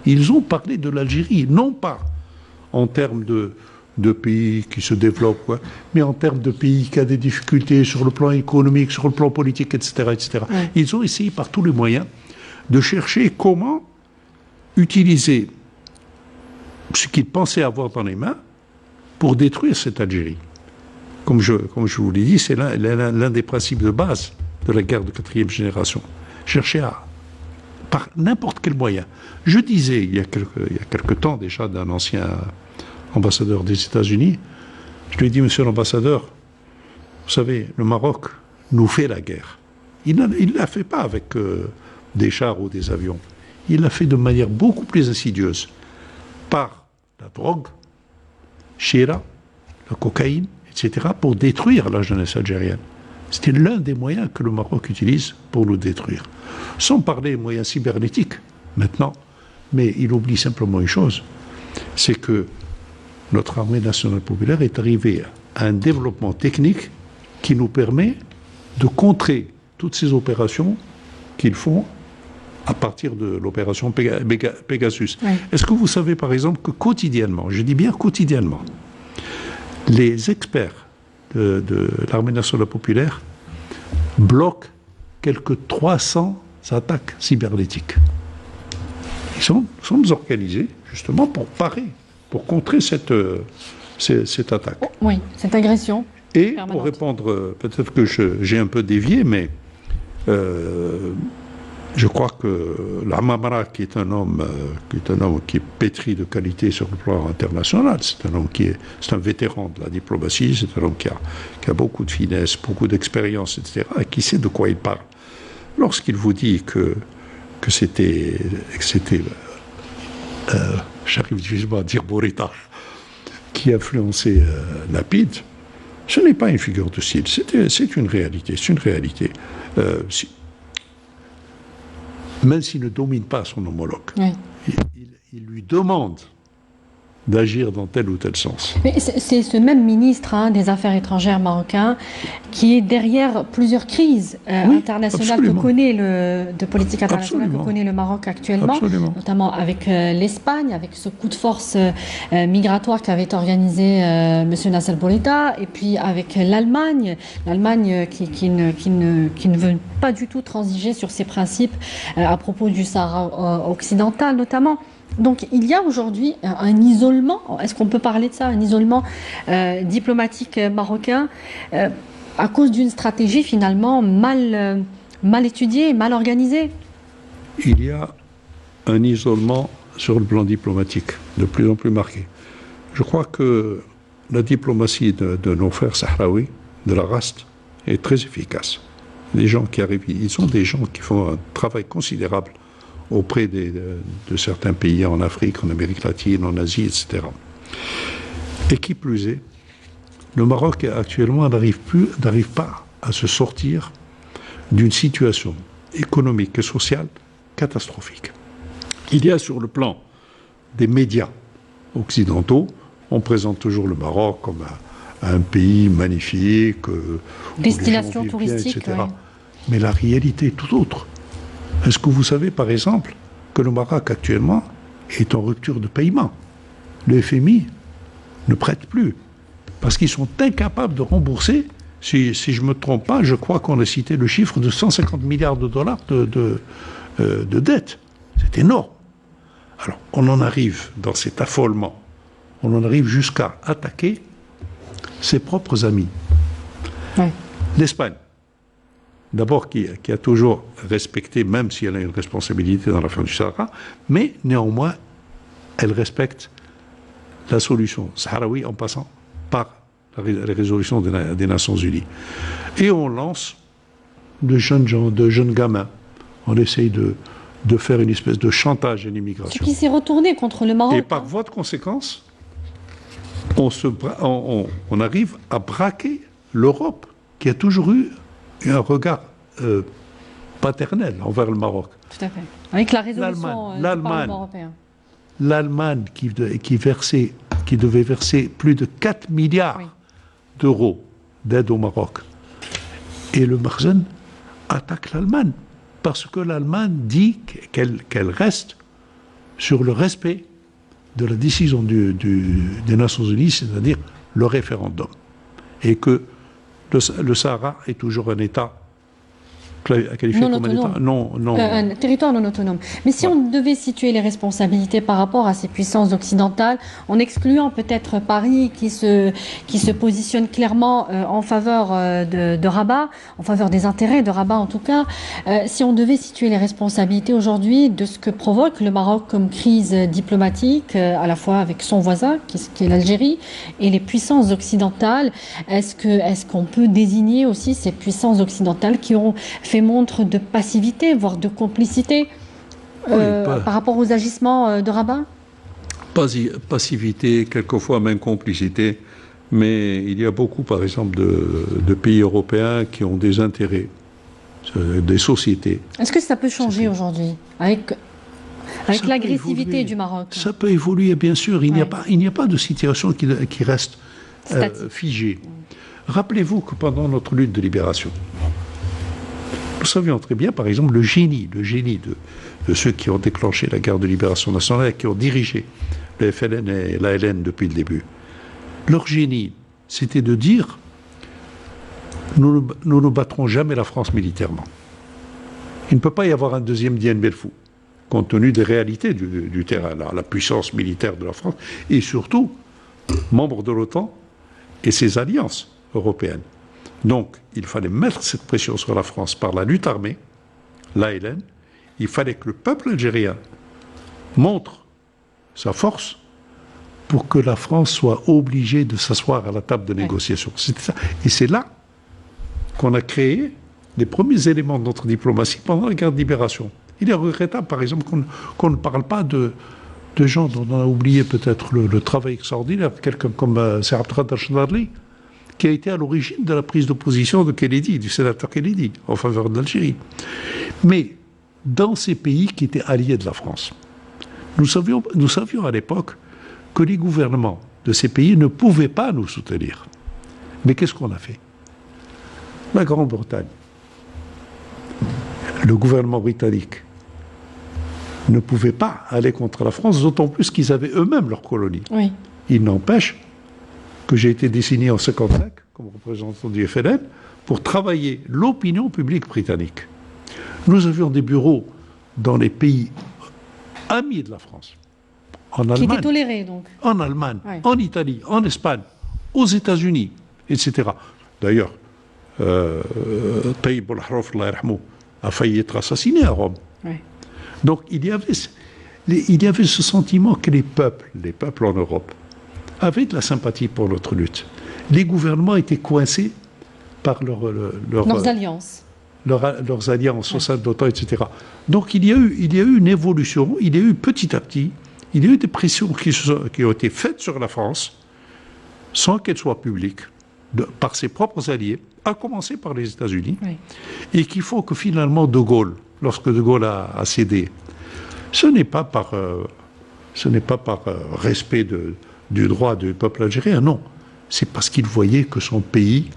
Ils ont parlé de l'Algérie, non pas en termes de pays qui se développent, mais en termes de pays qui a des difficultés sur le plan économique, sur le plan politique, etc. etc. Ouais. Ils ont essayé par tous les moyens de chercher comment utiliser ce qu'ils pensaient avoir dans les mains pour détruire cette Algérie. Comme je vous l'ai dit, c'est l'un des principes de base de la guerre de quatrième génération. Chercher par n'importe quel moyen. Je disais il y a quelque temps déjà d'un ancien ambassadeur des États-Unis, je lui ai dit, monsieur l'ambassadeur, vous savez, le Maroc nous fait la guerre. Il ne la fait pas avec des chars ou des avions. Il l'a fait de manière beaucoup plus insidieuse, par la drogue, Chira, la cocaïne, etc., pour détruire la jeunesse algérienne. C'était l'un des moyens que le Maroc utilise pour nous détruire. Sans parler des moyens cybernétiques, maintenant. Mais il oublie simplement une chose, c'est que notre armée nationale populaire est arrivée à un développement technique qui nous permet de contrer toutes ces opérations qu'ils font à partir de l'opération Pegasus. Oui. Est-ce que vous savez, par exemple, que quotidiennement, je dis bien quotidiennement, les experts de l'armée nationale populaire bloquent quelques 300 attaques cybernétiques. Ils sont organisés justement pour parer, pour contrer cette attaque. Oui, cette agression. Et permanente. Pour répondre, peut-être que j'ai un peu dévié, mais je crois que l'Amamra, qui est un homme qui est pétri de qualité sur le plan international, c'est un vétéran de la diplomatie, c'est un homme qui a beaucoup de finesse, beaucoup d'expérience, etc., et qui sait de quoi il parle. Lorsqu'il vous dit que c'était j'arrive justement à dire Bourita, qui influençait Lapide, ce n'est pas une figure de style, c'est une réalité, même s'il ne domine pas son homologue, oui. il lui demande d'agir dans tel ou tel sens. Mais c'est ce même ministre des Affaires étrangères marocain qui est derrière plusieurs crises internationales que connaît de politique internationale que connaît le Maroc actuellement, notamment avec l'Espagne, avec ce coup de force migratoire qu'avait organisé M. Nasser Bourita, et puis avec l'Allemagne qui ne veut pas du tout transiger sur ses principes à propos du Sahara occidental notamment. Donc il y a aujourd'hui un isolement, est-ce qu'on peut parler de ça, un isolement diplomatique marocain à cause d'une stratégie finalement mal étudiée, mal organisée? Il y a un isolement sur le plan diplomatique de plus en plus marqué. Je crois que la diplomatie de nos frères sahraouis, de la RAST, est très efficace. Les gens qui arrivent, ils sont des gens qui font un travail considérable auprès de certains pays en Afrique, en Amérique latine, en Asie, etc. Et qui plus est, le Maroc actuellement n'arrive pas à se sortir d'une situation économique et sociale catastrophique. Il y a sur le plan des médias occidentaux, on présente toujours le Maroc comme un pays magnifique, destination touristique, etc. Ouais. Mais la réalité est tout autre. Est-ce que vous savez, par exemple, que le Maroc actuellement est en rupture de paiement? Le FMI ne prête plus parce qu'ils sont incapables de rembourser. Si je ne me trompe pas, je crois qu'on a cité le chiffre de 150 milliards de dollars de dette. C'est énorme. Alors, on en arrive dans cet affolement, on en arrive jusqu'à attaquer ses propres amis. Ouais. L'Espagne, d'abord qui a toujours respecté, même si elle a une responsabilité dans l'affaire du Sahara, mais néanmoins, elle respecte la solution sahraoui en passant par la résolution des Nations Unies. Et on lance de jeunes gens, de jeunes gamins. On essaye de faire une espèce de chantage à l'immigration. Ce qui s'est retourné contre le Maroc. Et par voie de conséquence, on arrive à braquer l'Europe, qui a toujours eu un regard paternel envers le Maroc. Tout à fait. Avec la résolution du Parlement européen. L'Allemagne qui devait verser plus de 4 milliards d'euros d'aide au Maroc. Et le Marzen attaque l'Allemagne parce que l'Allemagne dit qu'elle reste sur le respect de la décision des Nations Unies, c'est-à-dire le référendum. Et que le Sahara est toujours un État qualifié non comme autonome. un État Un territoire non autonome. Mais si on devait situer les responsabilités par rapport à ces puissances occidentales, en excluant peut-être Paris qui se positionne clairement en faveur de Rabat, en faveur des intérêts de Rabat en tout cas, si on devait situer les responsabilités aujourd'hui de ce que provoque le Maroc comme crise diplomatique, à la fois avec son voisin, qui est l'Algérie, et les puissances occidentales, est-ce qu'on peut désigner aussi ces puissances occidentales qui ont fait montre de passivité, voire de complicité par rapport aux agissements de Rabat? Passivité, quelquefois même complicité, mais il y a beaucoup, par exemple, de pays européens qui ont des intérêts, des sociétés. Est-ce que ça peut changer aujourd'hui avec l'agressivité du Maroc? Ça peut évoluer, bien sûr. Il n'y a pas de situation qui reste figée. Rappelez-vous que pendant notre lutte de libération, nous savions très bien, par exemple, le génie de ceux qui ont déclenché la guerre de libération nationale, qui ont dirigé le FLN et l'ALN depuis le début. Leur génie, c'était de dire nous ne battrons jamais la France militairement. Il ne peut pas y avoir un deuxième Dien Bien Phu, compte tenu des réalités du terrain, la puissance militaire de la France, et surtout, membre de l'OTAN et ses alliances européennes. Donc, il fallait mettre cette pression sur la France par la lutte armée, l'ALN. Il fallait que le peuple algérien montre sa force pour que la France soit obligée de s'asseoir à la table de négociation. C'était ça. Et c'est là qu'on a créé les premiers éléments de notre diplomatie pendant la guerre de libération. Il est regrettable, par exemple, qu'on ne parle pas de gens dont on a oublié peut-être le travail extraordinaire, quelqu'un comme Sir Abdelkader Chenarli, qui a été à l'origine de la prise de position de Kennedy, du sénateur Kennedy, en faveur de l'Algérie. Mais dans ces pays qui étaient alliés de la France, nous savions à l'époque que les gouvernements de ces pays ne pouvaient pas nous soutenir. Mais qu'est-ce qu'on a fait? La Grande-Bretagne, le gouvernement britannique, ne pouvait pas aller contre la France, d'autant plus qu'ils avaient eux-mêmes leurs colonies. Oui. Il n'empêche que j'ai été désigné en 1955 comme représentant du FLN pour travailler l'opinion publique britannique. Nous avions des bureaux dans les pays amis de la France. En Allemagne. Qui étaient tolérés, donc. En Allemagne, en Italie, en Espagne, aux États-Unis, etc. D'ailleurs, Tayyip al-Harraf, a failli être assassiné à Rome. Oui. Donc il y avait ce sentiment que les peuples en Europe avaient de la sympathie pour notre lutte. Les gouvernements étaient coincés par leurs alliances. Leurs alliances au sein de l'OTAN, etc. Donc il y a eu une évolution, il y a eu petit à petit, il y a eu des pressions qui ont été faites sur la France, sans qu'elles soient publiques, par ses propres alliés, à commencer par les États-Unis, et qu'il faut que finalement De Gaulle, lorsque De Gaulle a cédé, ce n'est pas par respect du droit du peuple algérien, non. C'est parce qu'il voyait que son pays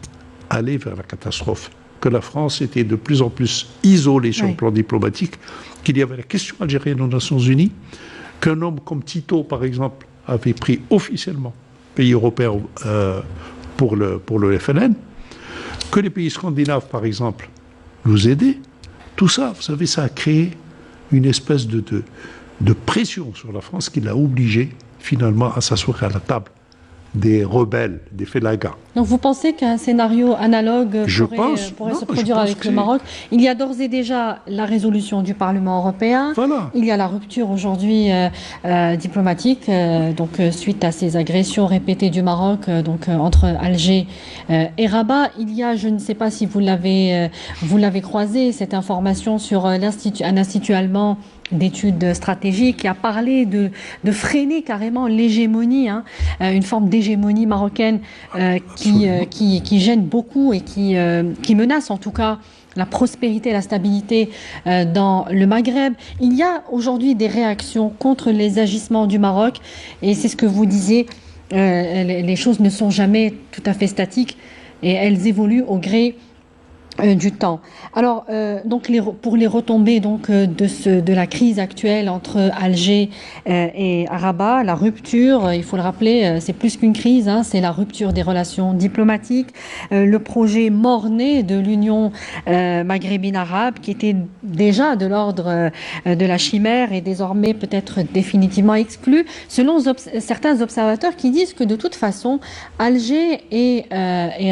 allait vers la catastrophe, que la France était de plus en plus isolée sur le plan diplomatique, qu'il y avait la question algérienne aux Nations Unies, qu'un homme comme Tito, par exemple, avait pris officiellement pays européen pour le FLN, que les pays scandinaves, par exemple, nous aidaient. Tout ça, vous savez, ça a créé une espèce de pression sur la France qui l'a obligée, finalement, à s'asseoir à la table des rebelles, des félagas. Donc vous pensez qu'un scénario analogue pourrait se produire avec le Maroc? Il y a d'ores et déjà la résolution du Parlement européen. Voilà. Il y a la rupture aujourd'hui diplomatique, suite à ces agressions répétées du Maroc, entre Alger et Rabat. Il y a, je ne sais pas si vous l'avez croisé, cette information sur un institut allemand d'études stratégiques qui a parlé de freiner carrément l'hégémonie, une forme d'hégémonie marocaine qui gêne beaucoup et qui menace en tout cas la prospérité et la stabilité dans le Maghreb. Il y a aujourd'hui des réactions contre les agissements du Maroc et c'est ce que vous disiez, les choses ne sont jamais tout à fait statiques et elles évoluent au gré du temps. Alors, pour les retombées de la crise actuelle entre Alger et Rabat, la rupture, il faut le rappeler, c'est plus qu'une crise, c'est la rupture des relations diplomatiques, le projet mort-né de l'Union maghrébine arabe, qui était déjà de l'ordre de la chimère et désormais peut-être définitivement exclu, selon certains observateurs qui disent que de toute façon, Alger et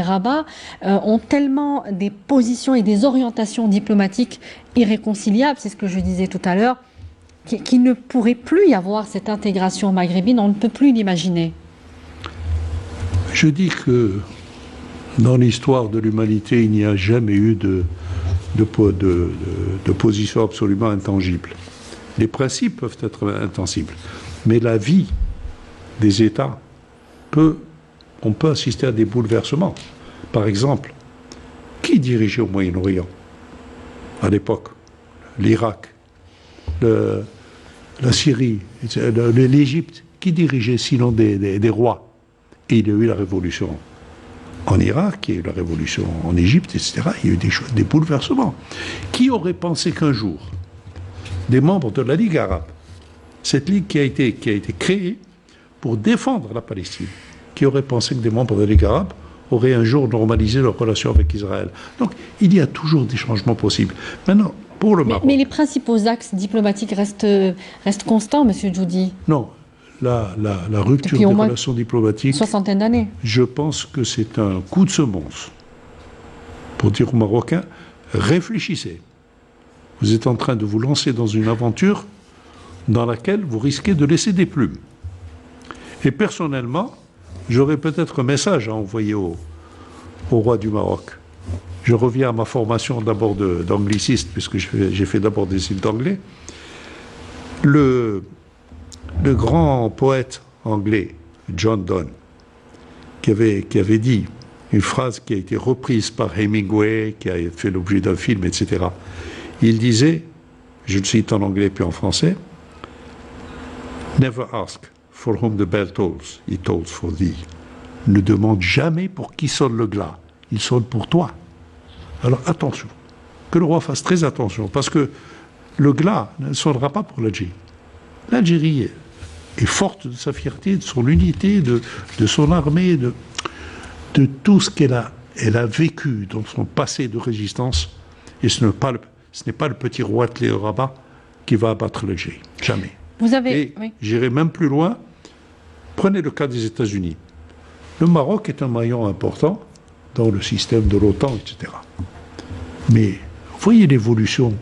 Rabat ont tellement des positions et des orientations diplomatiques irréconciliables, c'est ce que je disais tout à l'heure, qu'il ne pourrait plus y avoir cette intégration maghrébine, on ne peut plus l'imaginer. Je dis que dans l'histoire de l'humanité, il n'y a jamais eu de position absolument intangible. Les principes peuvent être intangibles, mais la vie des États on peut assister à des bouleversements. Par exemple, qui dirigeait au Moyen-Orient à l'époque? L'Irak, la Syrie, l'Égypte. Qui dirigeait sinon des rois? Et il y a eu la révolution en Irak, il y a eu la révolution en Égypte, etc. Il y a eu des bouleversements. Qui aurait pensé qu'un jour, des membres de la Ligue arabe, cette ligue qui a été créée pour défendre la Palestine, qui aurait pensé que des membres de la Ligue arabe auraient un jour normalisé leurs relations avec Israël. Donc, il y a toujours des changements possibles. Maintenant, pour le Maroc... Mais les principaux axes diplomatiques restent constants, M. Djoudi? Non. La rupture des relations diplomatiques... Soixantaine d'années. Je pense que c'est un coup de semonce pour dire aux Marocains, réfléchissez. Vous êtes en train de vous lancer dans une aventure dans laquelle vous risquez de laisser des plumes. Et personnellement... j'aurais peut-être un message à envoyer au roi du Maroc. Je reviens à ma formation d'abord d'angliciste, puisque j'ai fait d'abord des études d'anglais. Le grand poète anglais, John Donne, qui avait dit une phrase qui a été reprise par Hemingway, qui a fait l'objet d'un film, etc. Il disait, je le cite en anglais puis en français, « Never ask for whom the bell tolls, it tolls for thee. » Ne demande jamais pour qui sonne le glas, il sonne pour toi. Alors attention, que le roi fasse très attention, parce que le glas ne sonnera pas pour l'Algérie. L'Algérie est forte de sa fierté, de son unité, de son armée, de tout ce qu'elle a vécu dans son passé de résistance, et ce n'est pas le petit roi de Rabat qui va abattre l'Algérie, jamais. J'irai même plus loin. Prenez le cas des États-Unis. Le Maroc est un maillon important dans le système de l'OTAN, etc. Mais voyez l'évolution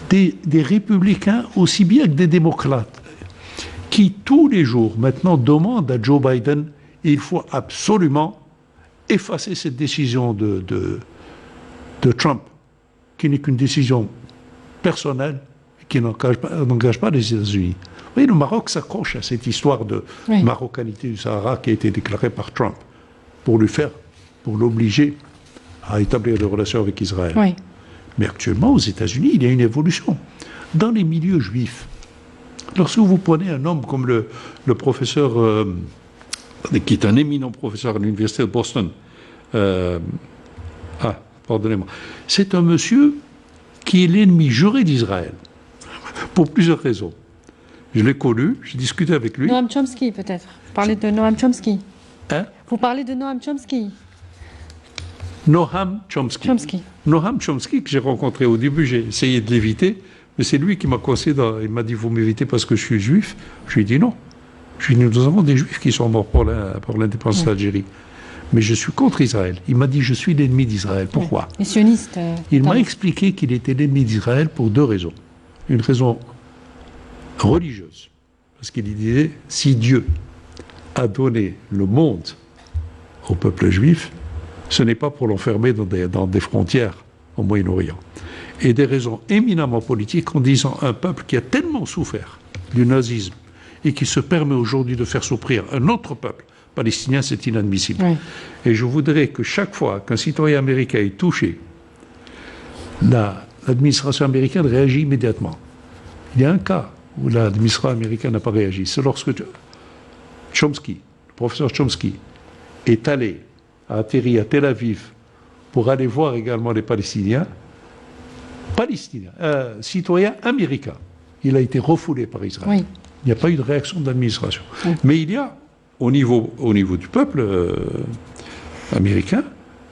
des républicains aussi bien que des démocrates qui tous les jours maintenant demande à Joe Biden, il faut absolument effacer cette décision de Trump, qui n'est qu'une décision personnelle, qui n'engage pas les États-Unis. Vous voyez, le Maroc s'accroche à cette histoire de marocanité du Sahara qui a été déclarée par Trump pour l'obliger à établir des relations avec Israël. Oui. Mais actuellement, aux États-Unis, il y a une évolution. Dans les milieux juifs, lorsque vous prenez un homme comme le professeur, qui est un éminent professeur à l'université de Boston, pardonnez-moi, c'est un monsieur qui est l'ennemi juré d'Israël, pour plusieurs raisons. Je l'ai connu, j'ai discuté avec lui. Noam Chomsky, peut-être. Vous parlez de Noam Chomsky. Hein? Vous parlez de Noam Chomsky. Noam Chomsky. Noam Chomsky, que j'ai rencontré au début, j'ai essayé de l'éviter, mais c'est lui qui m'a conseillé, il m'a dit, vous m'évitez parce que je suis juif. Je lui ai dit non. Je lui ai dit, nous avons des juifs qui sont morts pour l'indépendance d'Algérie. Mais je suis contre Israël. Il m'a dit, je suis l'ennemi d'Israël. Pourquoi? Les sionistes. Il m'a expliqué qu'il était l'ennemi d'Israël pour deux raisons. Une raison religieuse. Parce qu'il disait, si Dieu a donné le monde au peuple juif, ce n'est pas pour l'enfermer dans des frontières au Moyen-Orient. Et des raisons éminemment politiques en disant un peuple qui a tellement souffert du nazisme et qui se permet aujourd'hui de faire souffrir un autre peuple palestinien, c'est inadmissible. Oui. Et je voudrais que chaque fois qu'un citoyen américain est touché, l'administration américaine réagit immédiatement. Il y a un cas où l'administration américaine n'a pas réagi. C'est lorsque Chomsky, le professeur Chomsky, est allé, a atterri à Tel Aviv pour aller voir également les Palestiniens, citoyens américains. Il a été refoulé par Israël. Oui. Il n'y a pas eu de réaction de l'administration. Oui. Mais il y a, au niveau du peuple américain,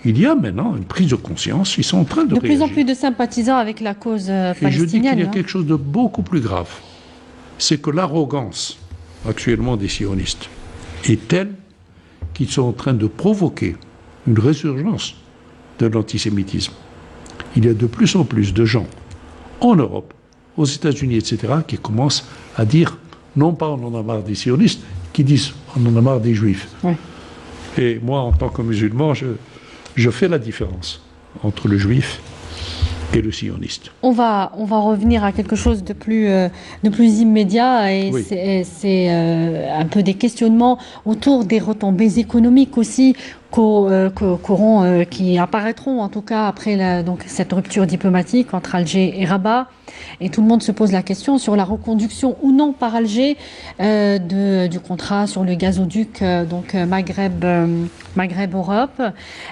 il y a maintenant une prise de conscience. Ils sont en train de réagir. De plus en plus de sympathisants avec la cause palestinienne. Et je dis qu'il y a quelque chose de beaucoup plus grave. C'est que l'arrogance actuellement des sionistes est telle qu'ils sont en train de provoquer une résurgence de l'antisémitisme. Il y a de plus en plus de gens en Europe, aux États-Unis, etc., qui commencent à dire, non pas on en a marre des sionistes, qui disent on en a marre des juifs. Oui. Et moi, en tant que musulman, je fais la différence entre le juif et le sioniste. On va revenir à quelque chose de plus immédiat, et oui. C'est un peu des questionnements autour des retombées économiques aussi qui apparaîtront en tout cas après donc cette rupture diplomatique entre Alger et Rabat. Et tout le monde se pose la question sur la reconduction ou non par Alger du contrat sur le gazoduc Maghreb-Europe.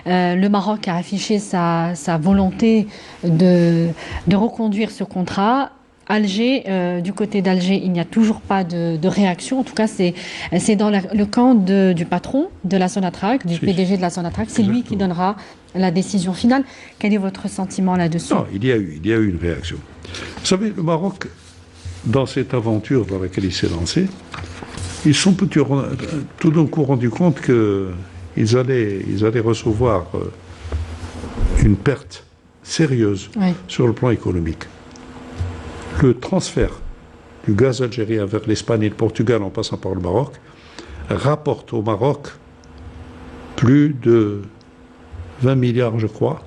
Le Maroc a affiché sa volonté de reconduire ce contrat. Alger, du côté d'Alger, il n'y a toujours pas de réaction. En tout cas, c'est dans le camp du patron de la Sonatrach, du PDG de la Sonatrach. C'est lui qui donnera la décision finale. Quel est votre sentiment là-dessus? Non, il y a eu une réaction. Vous savez, le Maroc, dans cette aventure dans laquelle il s'est lancé, ils sont tout d'un coup rendus compte qu'ils allaient recevoir une perte sérieuse sur le plan économique. Le transfert du gaz algérien vers l'Espagne et le Portugal en passant par le Maroc rapporte au Maroc plus de 20 milliards, je crois.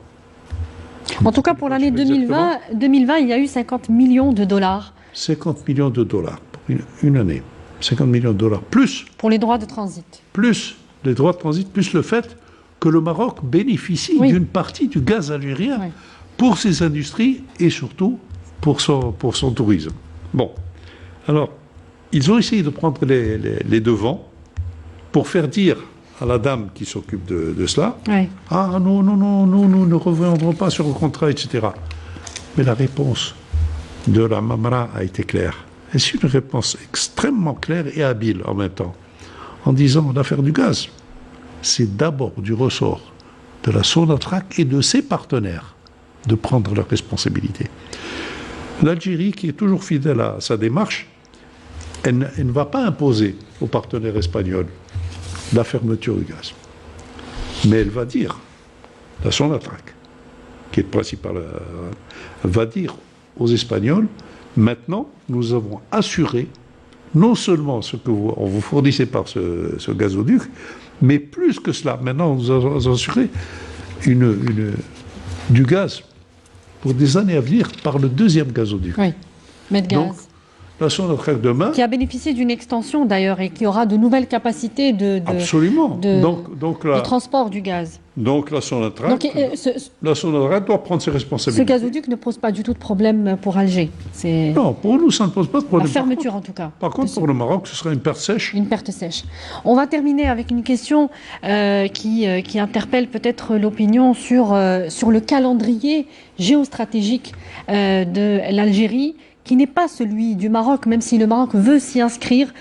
En tout cas, pour l'année 2020, il y a eu 50 millions de dollars. 50 millions de dollars pour une année. 50 millions de dollars. Plus. Pour les droits de transit. Plus les droits de transit, plus le fait que le Maroc bénéficie d'une partie du gaz algérien pour ses industries et surtout pour son tourisme. Bon. Alors, ils ont essayé de prendre les devants pour faire dire à la dame qui s'occupe de cela, ah non, nous ne reviendrons pas sur le contrat, etc. Mais la réponse de la Mamra a été claire. Et c'est une réponse extrêmement claire et habile en même temps, en disant l'affaire du gaz, c'est d'abord du ressort de la Sonatrach et de ses partenaires de prendre leurs responsabilités. L'Algérie, qui est toujours fidèle à sa démarche, elle ne va pas imposer aux partenaires espagnols la fermeture du gaz. Mais elle va dire, la Sonatrach, qui est le principal, va dire aux Espagnols, maintenant, nous avons assuré non seulement ce que vous fournissez par ce gazoduc, mais plus que cela. Maintenant, vous assurez du gaz pour des années à venir par le deuxième gazoduc. Oui, Medgaz. Donc, là, demain, qui a bénéficié d'une extension d'ailleurs et qui aura de nouvelles capacités absolument. de transport du gaz. Donc la Sonatrach doit prendre ses responsabilités. Ce gazoduc ne pose pas du tout de problème pour Alger. Non, pour nous, ça ne pose pas de problème. La fermeture, en tout cas. Par contre, pour le Maroc, ce sera une perte sèche. Une perte sèche. On va terminer avec une question qui interpelle peut-être l'opinion sur le calendrier géostratégique de l'Algérie, qui n'est pas celui du Maroc, même si le Maroc veut s'inscrire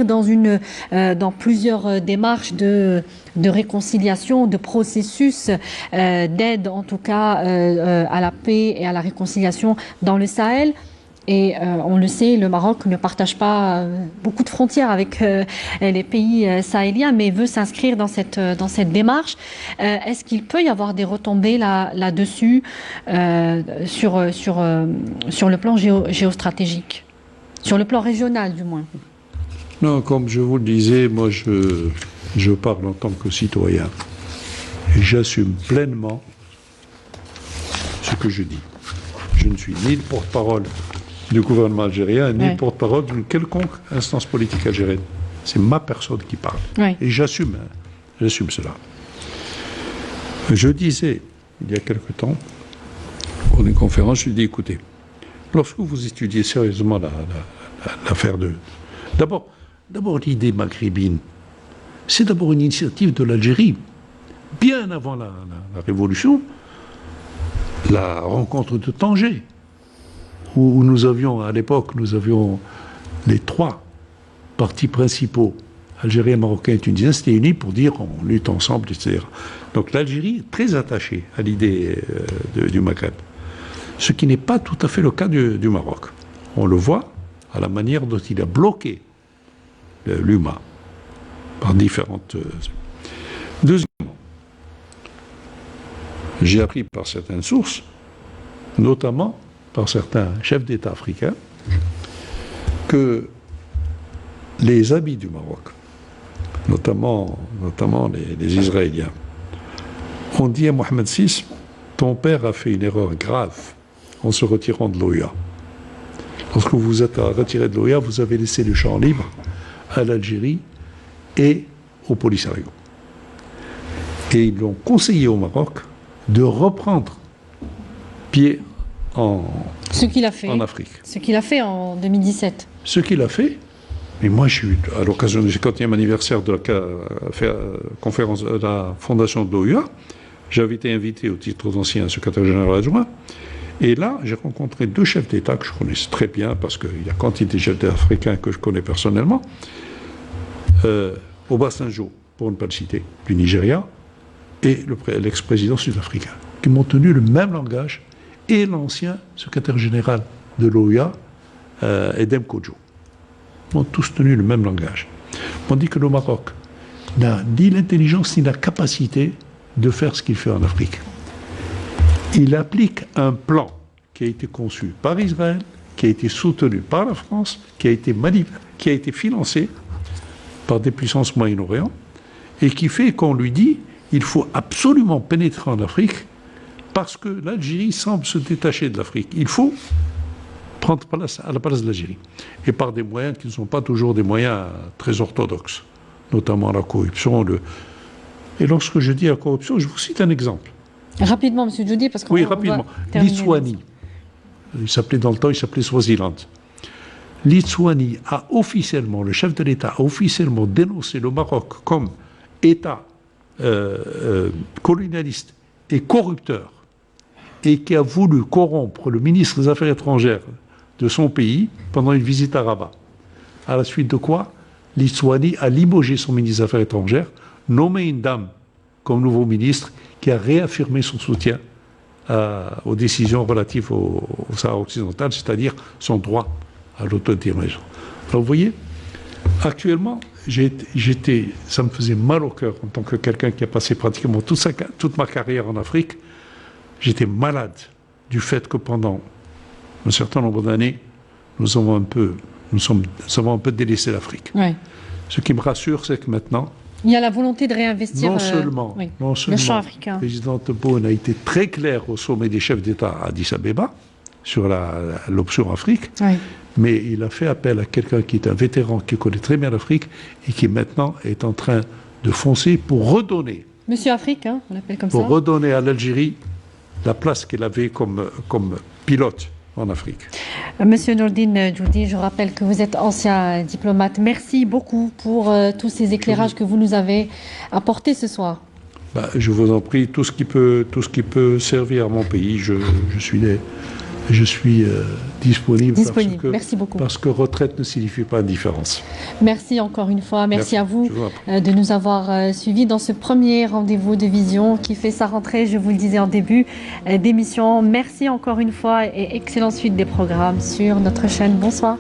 dans plusieurs démarches de réconciliation, de processus d'aide en tout cas à la paix et à la réconciliation dans le Sahel. Et on le sait, le Maroc ne partage pas beaucoup de frontières avec les pays sahéliens, mais veut s'inscrire dans cette démarche. Est-ce qu'il peut y avoir des retombées là-dessus sur le plan géostratégique, sur le plan régional du moins? Non, comme je vous le disais, moi je parle en tant que citoyen et j'assume pleinement ce que je dis. Je ne suis ni le porte-parole du gouvernement algérien, ni le porte-parole d'une quelconque instance politique algérienne. C'est ma personne qui parle. Oui. Et j'assume cela. Je disais, il y a quelque temps, pour une conférence, je lui ai dit, écoutez, lorsque vous étudiez sérieusement l'affaire de... D'abord, l'idée maghrébine, c'est d'abord une initiative de l'Algérie. Bien avant la Révolution, la rencontre de Tanger, où à l'époque, nous avions les trois partis principaux, algériens, marocains et tunisiens, s'étaient unis pour dire on lutte ensemble, etc. Donc l'Algérie est très attachée à l'idée du Maghreb. Ce qui n'est pas tout à fait le cas du Maroc. On le voit à la manière dont il a bloqué l'UMA par différentes... Deuxièmement, j'ai appris par certaines sources, notamment par certains chefs d'État africains, que les amis du Maroc, notamment les Israéliens, ont dit à Mohamed VI, ton père a fait une erreur grave en se retirant de l'OUA. Lorsque vous vous êtes retiré de l'OUA, vous avez laissé le champ libre à l'Algérie et au Polisario. Et ils ont conseillé au Maroc de reprendre pied en Afrique. Ce qu'il a fait en 2017. Ce qu'il a fait, mais moi je suis à l'occasion du 50e anniversaire de la conférence de la fondation de l'OUA, j'avais été invité au titre d'ancien secrétaire général adjoint, et là j'ai rencontré deux chefs d'État que je connaissais très bien, parce qu'il y a quantité de chefs d'État africains que je connais personnellement, Obasanjo, pour ne pas le citer, du Nigeria, et l'ex-président sud-africain, qui m'ont tenu le même langage, et l'ancien secrétaire général de l'OUA, Edem Kodjo. Ils m'ont tous tenu le même langage. Ils m'ont dit que le Maroc n'a ni l'intelligence ni la capacité de faire ce qu'il fait en Afrique. Il applique un plan qui a été conçu par Israël, qui a été soutenu par la France, qui a été financé par des puissances Moyen-Orient, et qui fait qu'on lui dit il faut absolument pénétrer en Afrique parce que l'Algérie semble se détacher de l'Afrique. Il faut prendre place à la place de l'Algérie. Et par des moyens qui ne sont pas toujours des moyens très orthodoxes, notamment la corruption. Et lorsque je dis la corruption, je vous cite un exemple. Rapidement, M. Djodi, parce qu'on oui, rapidement. Lituanie. Dans le temps, il s'appelait Swaziland. Lituanie a officiellement, le chef de l'État a officiellement dénoncé le Maroc comme État colonialiste et corrupteur, et qui a voulu corrompre le ministre des Affaires étrangères de son pays pendant une visite à Rabat. À la suite de quoi, Lituanie a limogé son ministre des Affaires étrangères, nommé une dame comme nouveau ministre, qui a réaffirmé son soutien aux décisions relatives au Sahara occidental, c'est-à-dire son droit à l'autodétermination. Alors vous voyez, actuellement, ça me faisait mal au cœur en tant que quelqu'un qui a passé pratiquement toute ma carrière en Afrique. J'étais malade du fait que pendant un certain nombre d'années, nous avons un peu Nous avons un peu délaissé l'Afrique. Ouais. Ce qui me rassure, c'est que maintenant, Il y a la volonté de réinvestir non seulement le champ africain. le président Tebboune a été très clair au sommet des chefs d'État à Addis Abeba sur l'option Afrique, Oui. mais il a fait appel à quelqu'un qui est un vétéran, qui connaît très bien l'Afrique et qui maintenant est en train de foncer pour redonner Monsieur Afrique, hein, on l'appelle comme pour ça. redonner à l'Algérie la place qu'elle avait comme pilote en Afrique. Monsieur Nourdine Djoudi, je rappelle que vous êtes ancien diplomate. Merci beaucoup pour tous ces éclairages que vous nous avez apportés ce soir. Je vous en prie, tout ce qui peut servir à mon pays, je suis disponible. Merci beaucoup. Parce que retraite ne signifie pas indifférence. Merci encore une fois. Merci à vous de nous avoir suivis dans ce premier rendez-vous de Vision qui fait sa rentrée, je vous le disais en début d'émission. Merci encore une fois et excellente suite des programmes sur notre chaîne. Bonsoir.